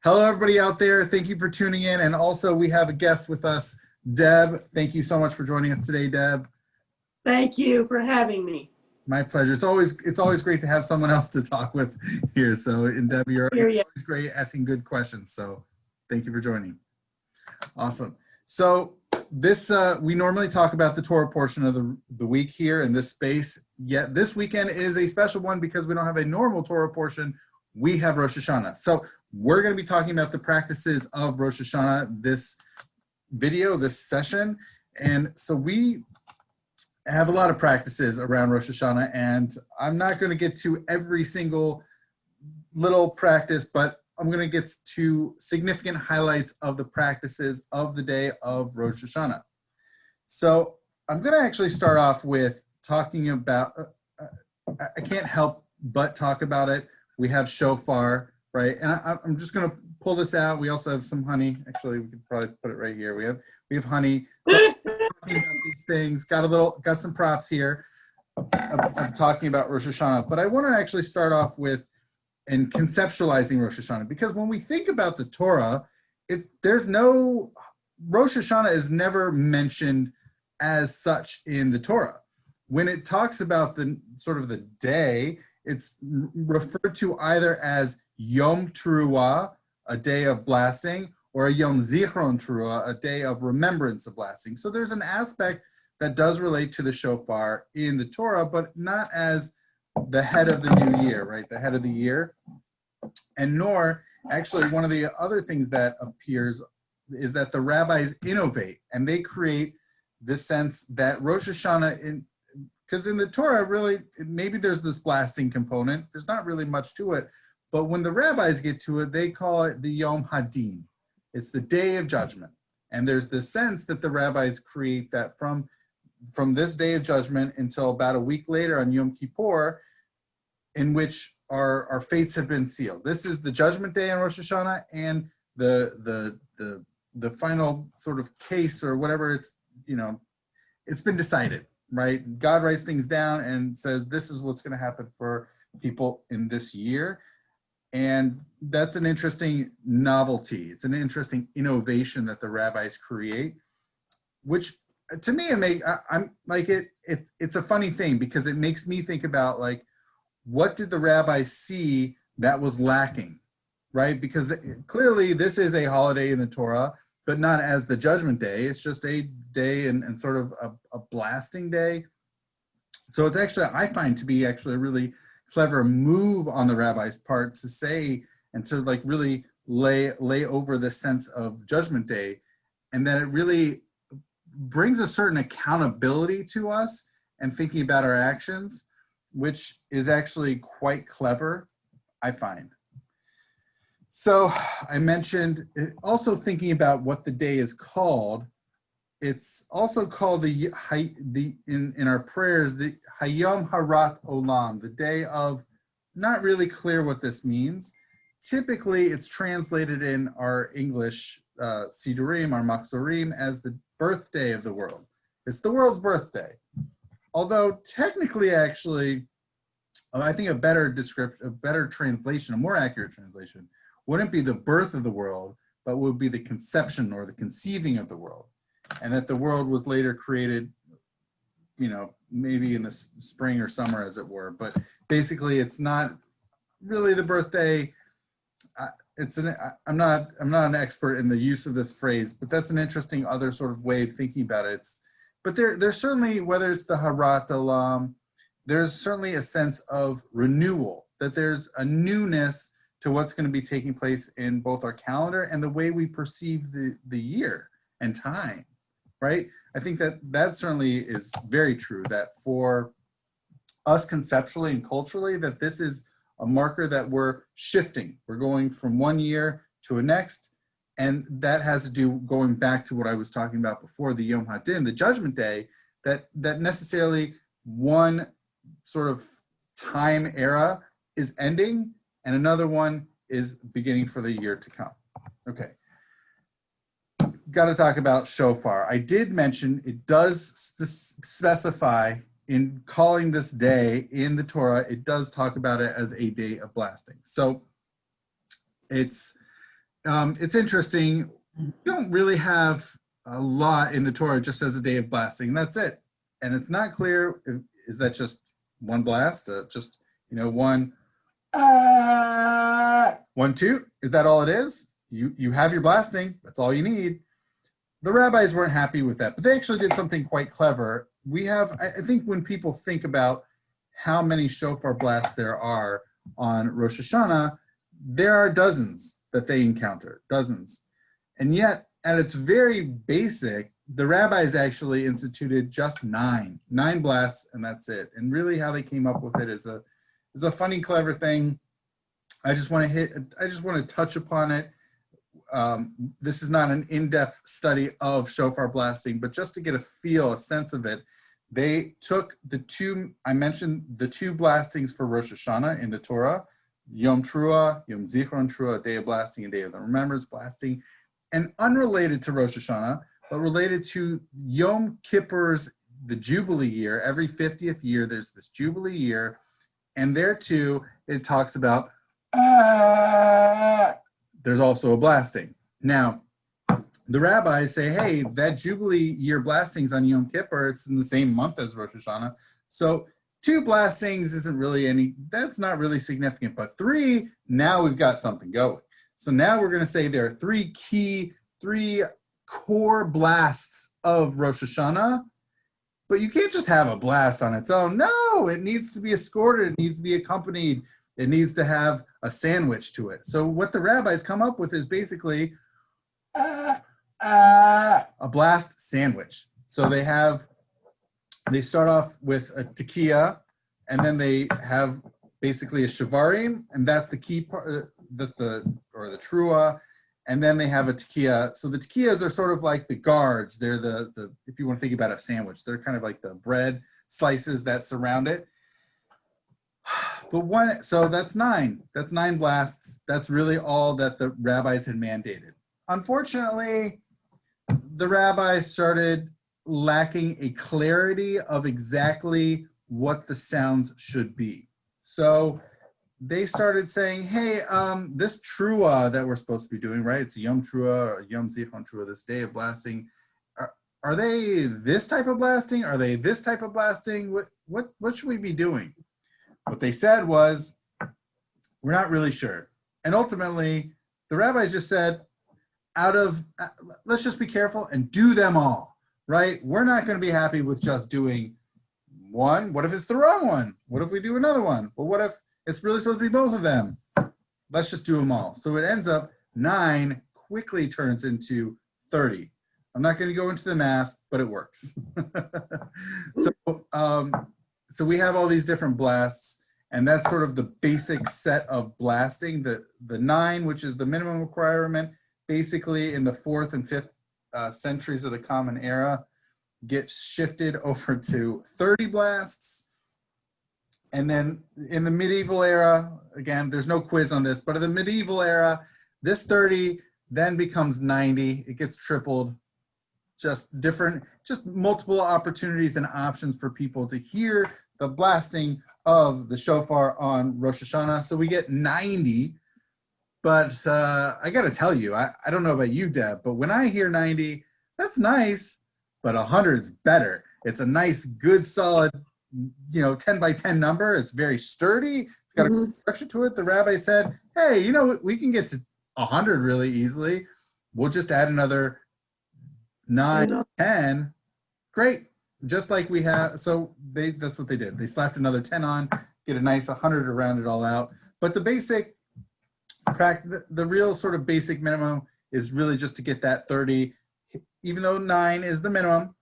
Hello, everybody out there. Thank you for tuning in. And also, we have a guest with us, Deb. Thank you so much for joining us today, Deb. Thank you for having me. My pleasure. It's always great to have someone else to talk with here. So, and Deb, you're always great asking good questions. So, thank you for joining. Awesome. So, this we normally talk about the Torah portion of the week here in this space. Yet this weekend is a special one because we don't have a normal Torah portion. We have Rosh HaShanah. So we're going to be talking about the practices of Rosh HaShanah this video, this session. And so we have a lot of practices around Rosh Hashanah, and I'm not going to get to every single little practice, but I'm going to get to significant highlights of the practices of the day of Rosh Hashanah. So I'm going to actually start off with talking about, I can't help but talk about it. We have shofar, right? And I'm just going to pull this out. We also have some honey. Actually, we could probably put it right here. We have honey. Talking about these things. Got some props here of talking about Rosh Hashanah. But I want to actually start off with and conceptualizing Rosh Hashanah, because when we think about the Torah, Rosh Hashanah is never mentioned as such in the Torah. When it talks about the sort of the day, it's referred to either as Yom Teruah, a day of blasting, or a Yom Zichron Teruah, a day of remembrance of blasting. So there's an aspect that does relate to the shofar in the Torah, but not as the head of the new year, right? The head of the year. And nor, actually, one of the other things that appears is that the rabbis innovate and they create this sense that Rosh Hashanah, because in the Torah, really, maybe there's this blasting component. There's not really much to it. But when the rabbis get to it, they call it the Yom Hadin. It's the day of judgment. And there's this sense that the rabbis create that from this day of judgment until about a week later on Yom Kippur, in which our fates have been sealed. This is the judgment day on Rosh Hashanah, and the final sort of case or whatever, it's been decided. Right? God writes things down and says, this is what's going to happen for people in this year. And that's an interesting novelty. It's an interesting innovation that the rabbis create, which to me, it's a funny thing because it makes me think about, like, what did the rabbis see that was lacking, right? Because clearly this is a holiday in the Torah, but not as the judgment day. It's just a day and sort of a blasting day. So it's actually, I find to be actually a really clever move on the rabbi's part to say and to like really lay over the sense of judgment day, and that it really brings a certain accountability to us and thinking about our actions, which is actually quite clever, I find. So I mentioned also thinking about what the day is called. It's also called in our prayers, the Hayom Harat Olam, the day of, not really clear what this means. Typically, it's translated in our English Sidurim, our Machzorim, as the birthday of the world. It's the world's birthday. Although technically, actually, I think a better description, a better translation, a more accurate translation, wouldn't be the birth of the world, but would be the conception or the conceiving of the world. And that the world was later created, maybe in the spring or summer, as it were. But basically, it's not really the birthday. I'm not an expert in the use of this phrase, but that's an interesting other sort of way of thinking about it. But there's certainly, whether it's the Harat Olam, there's certainly a sense of renewal, that there's a newness to what's going to be taking place in both our calendar and the way we perceive the year and time, right? I think that certainly is very true, that for us conceptually and culturally, that this is a marker that we're shifting. We're going from one year to a next, and that has to do, going back to what I was talking about before, the Yom Hadin, the judgment day, that necessarily one sort of time era is ending and another one is beginning for the year to come. Okay. Got to talk about shofar. I did mention it does specify in calling this day in the Torah, it does talk about it as a day of blasting. So it's it's interesting. You don't really have a lot in the Torah. It just says a day of blasting, and that's it. And it's not clear, is that just one blast? Just, one, 1, 2? Is that all it is? You have your blasting. That's all you need. The rabbis weren't happy with that, but they actually did something quite clever. I think when people think about how many shofar blasts there are on Rosh Hashanah, there are dozens that they encounter, dozens. And yet, at its very basic, the rabbis actually instituted just nine blasts, and that's it. And really how they came up with it is a funny, clever thing. I just want to touch upon it. This is not an in-depth study of shofar blasting, but just to get a sense of it, they took I mentioned the two blastings for Rosh Hashanah in the Torah, Yom Teruah, Yom Zichron Teruah, Day of Blasting, and Day of the Remembrance Blasting, and unrelated to Rosh Hashanah, but related to Yom Kippur's, the Jubilee year. Every 50th year, there's this Jubilee year, and there too, it talks about there's also a blasting. Now, the rabbis say, hey, that Jubilee year blastings on Yom Kippur, it's in the same month as Rosh Hashanah. So 2 blastings that's not really significant, but 3, now we've got something going. So now we're going to say there are 3 core blasts of Rosh Hashanah, but you can't just have a blast on its own. No, it needs to be escorted. It needs to be accompanied. It needs to have a sandwich to it. So what the rabbis come up with is basically a blast sandwich. So they start off with a tekiah, and then they have basically a shavarim, and that's the key part, the trua, and then they have a tekiah. So the tekiyahs are sort of like the guards. They're the if you want to think about a sandwich, they're kind of like the bread slices that surround it. But so that's 9. That's 9 blasts. That's really all that the rabbis had mandated. Unfortunately, the rabbis started lacking a clarity of exactly what the sounds should be. So they started saying, hey, this trua that we're supposed to be doing, right? It's a Yom Trua or Yom Zichron Trua, this day of blasting. Are they this type of blasting? Are they this type of blasting? What should we be doing? What they said was, we're not really sure. And ultimately, the rabbis just said, let's just be careful and do them all, right? We're not going to be happy with just doing one. What if it's the wrong one? What if we do another one? Well, what if it's really supposed to be both of them? Let's just do them all. So it ends up 9 quickly turns into 30. I'm not going to go into the math, but it works. So we have all these different blasts, and that's sort of the basic set of blasting. The 9, which is the minimum requirement, basically in the 4th and 5th centuries of the Common Era, gets shifted over to 30 blasts. And then in the medieval era, again, there's no quiz on this, but in the medieval era, this 30 then becomes 90. It gets tripled. Just multiple opportunities and options for people to hear the blasting of the shofar on Rosh Hashanah. So we get 90, but I got to tell you, I don't know about you, Deb, but when I hear 90, that's nice, but 100's better. It's a nice, good, solid, 10 by 10 number. It's very sturdy. It's got a structure to it. The rabbi said, hey, we can get to 100 really easily. We'll just add another 9, 10. Great. Just like we have, so that's what they did. They slapped another 10 on, get a nice 100 to round it all out. But the real sort of basic minimum is really just to get that 30, even though 9 is the minimum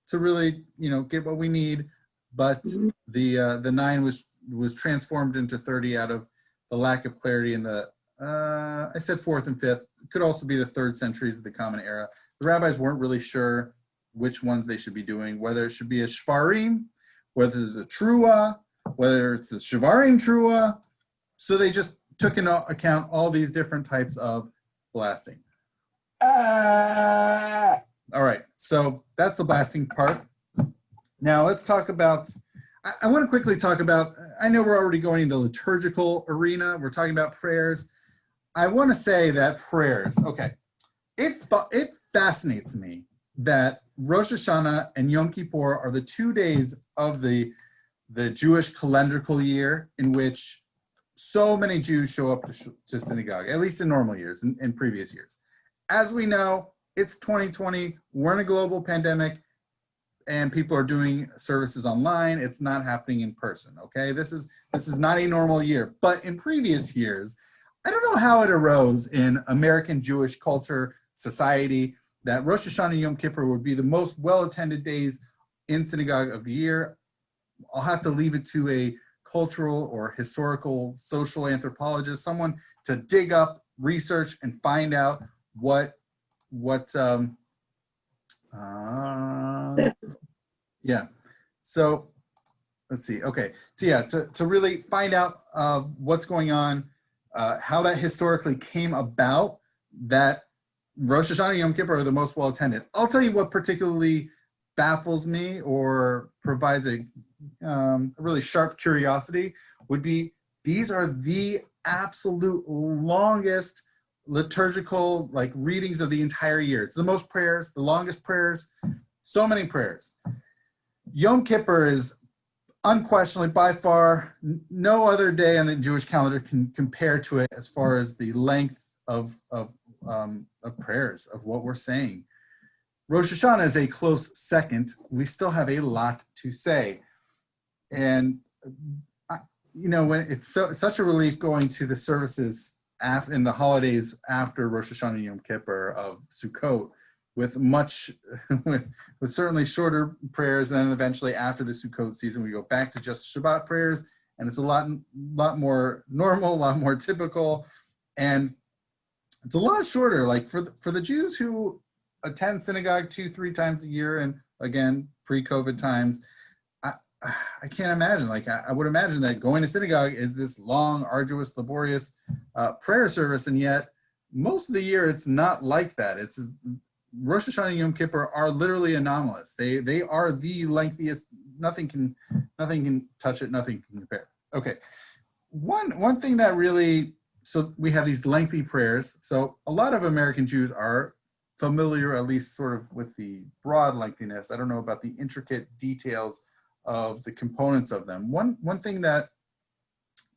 to really, get what we need. But the 9 was transformed into 30 out of the lack of clarity in the, I said 4th and 5th. It could also be the 3rd centuries of the Common Era. The rabbis weren't really sure which ones they should be doing, whether it should be a shvarim, whether it's a trua, whether it's a shavarim trua. So they just took into account all these different types of blasting. All right, so that's the blasting part. Now let's talk about, I want to quickly talk about, I know we're already going in the liturgical arena. We're talking about prayers. I want to say that prayers, okay, it fascinates me that Rosh Hashanah and Yom Kippur are the 2 days of the Jewish calendrical year in which so many Jews show up to synagogue, at least in normal years, in previous years. As we know, it's 2020, we're in a global pandemic, and people are doing services online. It's not happening in person, okay? This is not a normal year. But in previous years, I don't know how it arose in American Jewish culture, society, that Rosh Hashanah and Yom Kippur would be the most well-attended days in synagogue of the year. I'll have to leave it to a cultural or historical social anthropologist, someone to dig up, research, and find out what yeah. So let's see. Okay. So yeah, to really find out what's going on, how that historically came about, that Rosh Hashanah and Yom Kippur are the most well attended. I'll tell you what particularly baffles me or provides a really sharp curiosity would be these are the absolute longest liturgical like readings of the entire year. It's the most prayers, the longest prayers, so many prayers. Yom Kippur is unquestionably by far no other day on the Jewish calendar can compare to it as far as the length of prayers, of what we're saying. Rosh Hashanah is a close second. We still have a lot to say. And, you know, when it's such a relief going to the services in the holidays after Rosh Hashanah and Yom Kippur of Sukkot, with certainly shorter prayers, and then eventually after the Sukkot season, we go back to just Shabbat prayers, and it's a lot more normal, a lot more typical, and it's a lot shorter. Like for the Jews who attend synagogue 2-3 times a year, and again pre-COVID times, I can't imagine. Like I would imagine that going to synagogue is this long, arduous, laborious prayer service, and yet most of the year it's not like that. It's Rosh Hashanah and Yom Kippur are literally anomalous. They are the lengthiest. Nothing can touch it. Nothing can compare. Okay, one thing that really, so we have these lengthy prayers. So a lot of American Jews are familiar, at least sort of, with the broad lengthiness. I don't know about the intricate details of the components of them. One thing that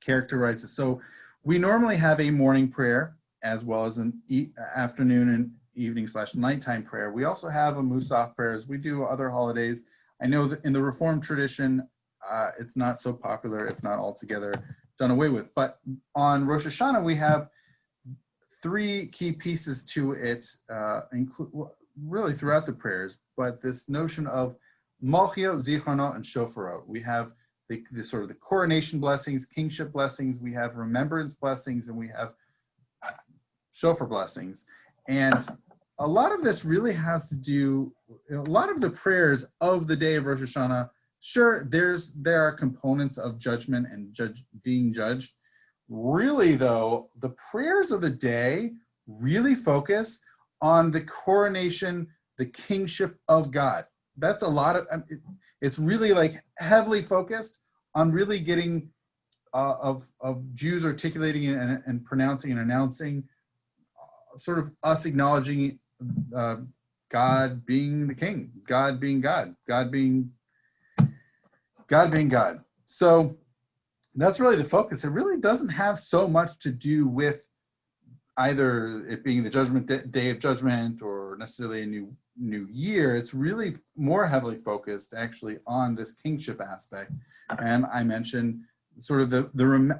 characterizes, so we normally have a morning prayer as well as an afternoon and evening/nighttime prayer. We also have a Musaf prayers. We do other holidays. I know that in the Reformed tradition, it's not so popular, if not altogether done away with. But on Rosh Hashanah, we have 3 key pieces to it, really throughout the prayers, but this notion of Malchiot, Zichronot, and Shofarot. We have the sort of the coronation blessings, kingship blessings, we have remembrance blessings, and we have shofar blessings. And a lot of this really has to do, a lot of the prayers of the day of Rosh Hashanah, sure, there are components of judgment and being judged. Really though, the prayers of the day really focus on the coronation, the kingship of God. That's a lot of, it's really like heavily focused on really getting of Jews articulating and pronouncing and announcing sort of us acknowledging God being the king, God being God, God being God. So that's really the focus. It really doesn't have so much to do with either it being the judgment day of judgment or necessarily a new year. It's really more heavily focused actually on this kingship aspect. And I mentioned sort of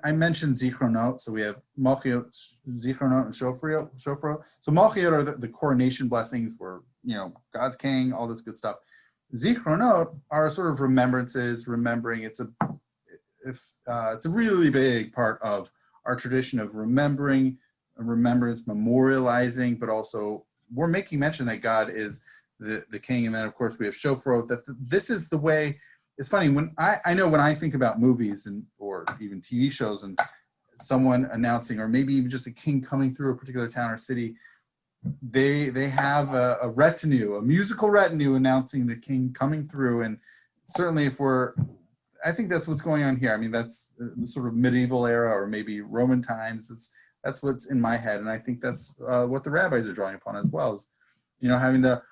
I mentioned Zichronot. So we have Malchiot, Zichronot, and Shofar. So Malchiot are the coronation blessings where, you know, God's king, all this good stuff. Zichronot are sort of remembrances, remembering. It's a really big part of our tradition of remembering, remembrance, memorializing, but also we're making mention that God is the king. And then of course we have shofar, that this is the way. It's funny, when I know when I think about movies or even TV shows and someone announcing, or maybe even just a king coming through a particular town or city, they have a retinue, a musical retinue announcing the king coming through. And certainly I think that's what's going on here. I mean, that's the sort of medieval era or maybe Roman times. It's That's what's in my head, and I think that's what the rabbis are drawing upon as well. Is, having the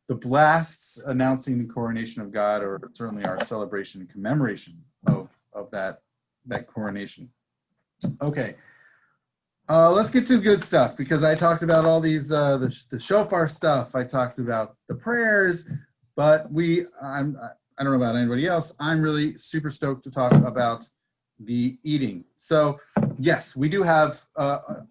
blasts announcing the coronation of God, or certainly our celebration and commemoration of that coronation. Okay, let's get to the good stuff, because I talked about all these the shofar stuff. I talked about the prayers, but I don't know about anybody else. I'm really super stoked to talk about the eating. So yes, we do have,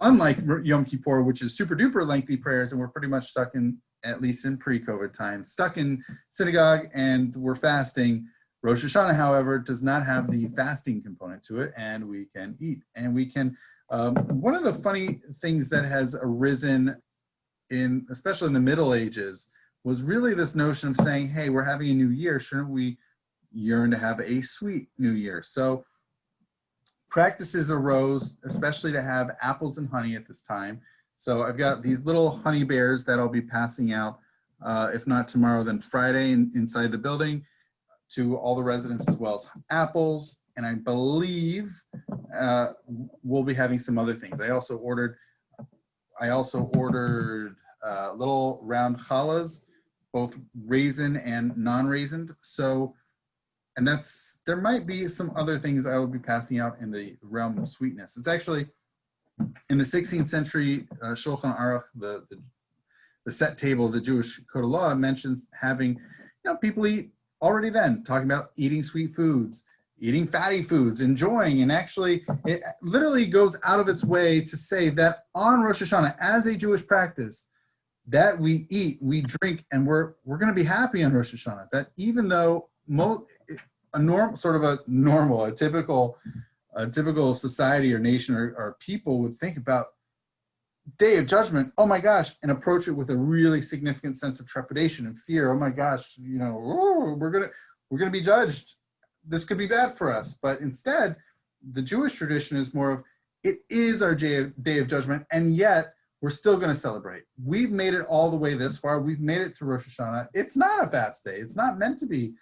unlike Yom Kippur, which is super duper lengthy prayers, and we're pretty much stuck in, at least in pre-COVID times, stuck in synagogue and we're fasting. Rosh HaShanah, however, does not have the fasting component to it, and we can eat. And we can, one of the funny things that has arisen especially in the Middle Ages, was really this notion of saying, hey, we're having a new year, shouldn't we yearn to have a sweet new year? So practices arose, especially to have apples and honey at this time. So I've got these little honey bears that I'll be passing out, if not tomorrow, then Friday inside the building to all the residents, as well as apples. And I believe we'll be having some other things. I also ordered little round challahs, both raisin and non-raisined. So, and there might be some other things I will be passing out in the realm of sweetness. It's actually in the 16th century Shulchan Aruch, the set table of the Jewish Code of Law, mentions having, people eat already then, talking about eating sweet foods, eating fatty foods, enjoying, and actually it literally goes out of its way to say that on Rosh HaShanah, as a Jewish practice, that we eat, we drink, and we're going to be happy on Rosh Hashanah. That even though a typical society or nation or people would think about Day of Judgment, oh my gosh, and approach it with a really significant sense of trepidation and fear. Oh my gosh, we're gonna be judged. This could be bad for us. But instead, the Jewish tradition is more of, it is our Day of Judgment, and yet we're still going to celebrate. We've made it all the way this far. We've made it to Rosh Hashanah. It's not a fast day. It's not meant to be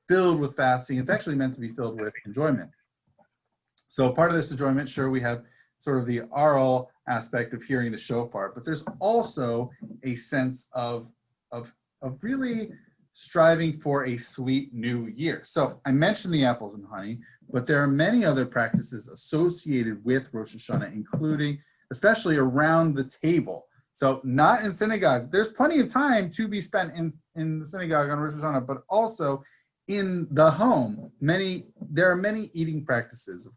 filled with fasting. It's actually meant to be filled with enjoyment. So part of this enjoyment, sure, we have sort of the oral aspect of hearing the shofar, but there's also a sense of really striving for a sweet new year. So I mentioned the apples and honey, but there are many other practices associated with Rosh Hashanah, including, especially around the table. So not in synagogue. There's plenty of time to be spent in the synagogue on Rosh Hashanah, but also in the home. There are many eating practices.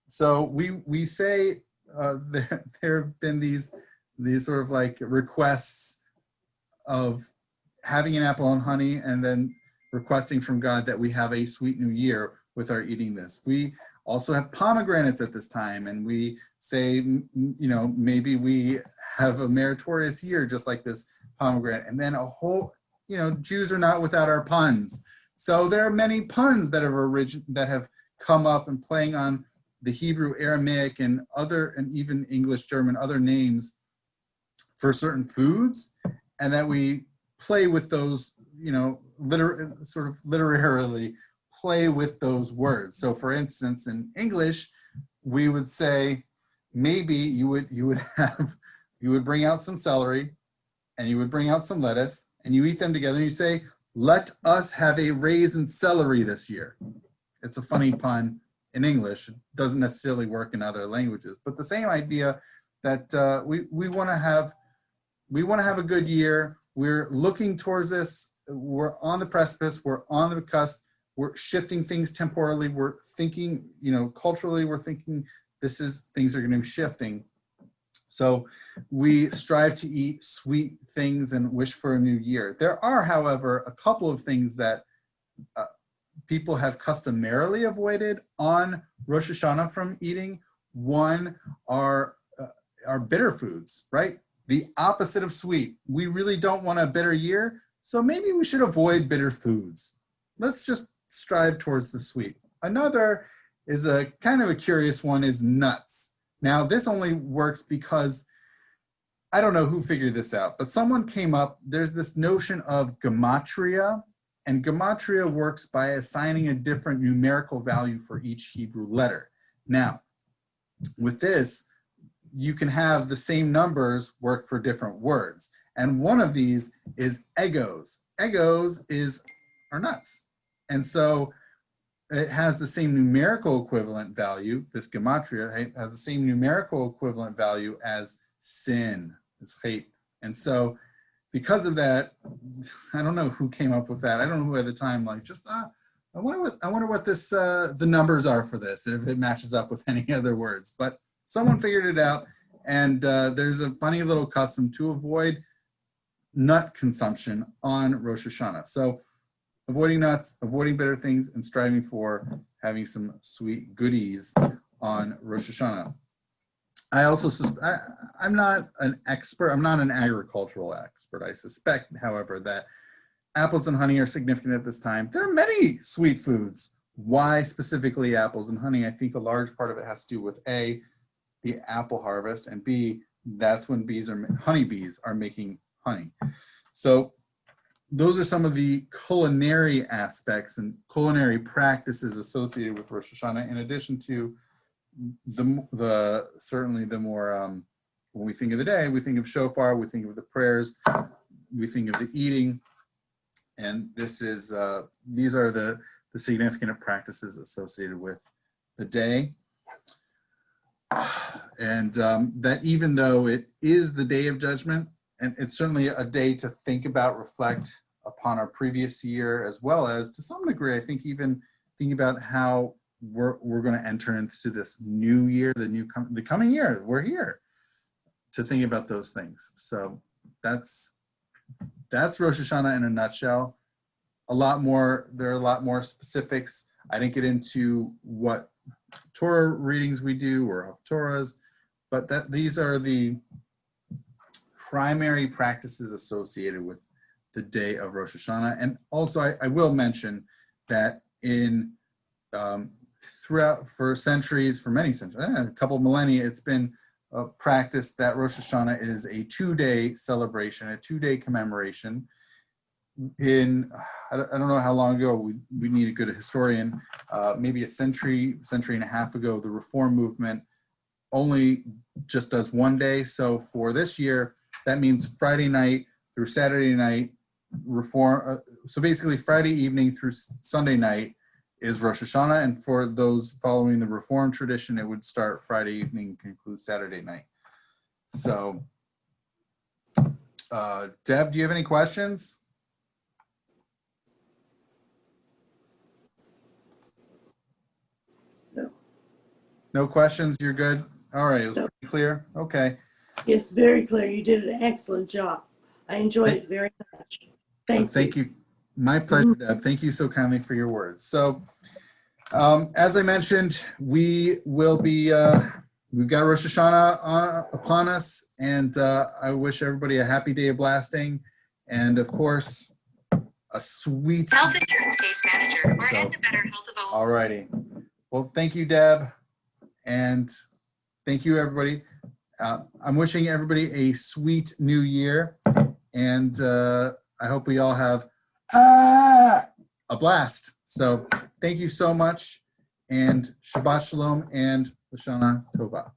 So we say there have been these sort of like requests of having an apple and honey, and then requesting from God that we have a sweet new year with our eating this. We also have pomegranates at this time, and we say, maybe we have a meritorious year just like this pomegranate. And then a whole, Jews are not without our puns. So there are many puns that have come up and playing on the Hebrew, Aramaic, and even English, German, other names for certain foods, and that we play with those, literarily play with those words. So for instance, in English, we would say, maybe you would bring out some celery, and you would bring out some lettuce, and you eat them together, and you say, let us have a raisin celery this year. It's a funny pun in English. It doesn't necessarily work in other languages, but the same idea that we want to have a good year. We're looking towards this. We're on the precipice. We're on the cusp. We're shifting things temporally. We're thinking, culturally, we're thinking things are going to be shifting. So we strive to eat sweet things and wish for a new year. There are, however, a couple of things that people have customarily avoided on Rosh Hashanah from eating. One are bitter foods, right? The opposite of sweet. We really don't want a bitter year, so maybe we should avoid bitter foods. Let's just strive towards the sweet. Another is a kind of a curious one, is nuts. Now, this only works because I don't know who figured this out, but someone came up, there's this notion of gematria, and gematria works by assigning a different numerical value for each Hebrew letter. Now, with this, you can have the same numbers work for different words. And one of these is egos. Egos are nuts. And so it has the same numerical equivalent value, this gematria has the same numerical equivalent value as sin, as hate. And so because of that, I don't know who came up with that. I don't know who at the time, like, just, I wonder what this, the numbers are for this, and if it matches up with any other words. But someone figured it out, and there's a funny little custom to avoid nut consumption on Rosh Hashanah. So avoiding nuts, avoiding bitter things, and striving for having some sweet goodies on Rosh Hashanah. I also I'm not an expert. I'm not an agricultural expert. I suspect, however, that apples and honey are significant at this time. There are many sweet foods. Why specifically apples and honey? I think a large part of it has to do with A, the apple harvest, and B, that's when honeybees are making honey. So those are some of the culinary aspects and culinary practices associated with Rosh Hashanah, in addition to certainly the more, when we think of the day, we think of shofar, we think of the prayers, we think of the eating, and this is, these are the significant practices associated with the day. And that even though it is the day of judgment, and it's certainly a day to think about, reflect upon our previous year, as well as, to some degree, I think even thinking about how we're going to enter into this new year, the coming year. We're here to think about those things. So that's Rosh Hashanah in a nutshell. There are a lot more specifics. I didn't get into what Torah readings we do or Haftorahs, but these are the primary practices associated with the day of Rosh Hashanah. And also, I will mention that for centuries, for many centuries, a couple millennia, it's been practiced that Rosh Hashanah is a 2-day celebration, a 2-day commemoration. I don't know how long ago, we need a good historian, maybe a century and a half ago, the Reform movement only just does 1 day. So for this year, that means Friday night through Saturday night, so basically Friday evening through Sunday night is Rosh Hashanah, and for those following the Reform tradition, it would start Friday evening, conclude Saturday night. So, Deb, do you have any questions? No. No questions? You're good? All right, it was pretty clear. Okay. It's very clear. You did an excellent job. I enjoyed it very much. Thank you. My pleasure, Deb. Thank you so kindly for your words. So, as I mentioned, we will be, we've got Rosh Hashanah upon us, and I wish everybody a happy day of blasting, and of course, a sweet Health insurance case manager, or at the better health of all. All righty. Well, thank you, Deb, and thank you, everybody. I'm wishing everybody a sweet new year, and I hope we all have a blast. So thank you so much, and Shabbat Shalom and Lashana Tova.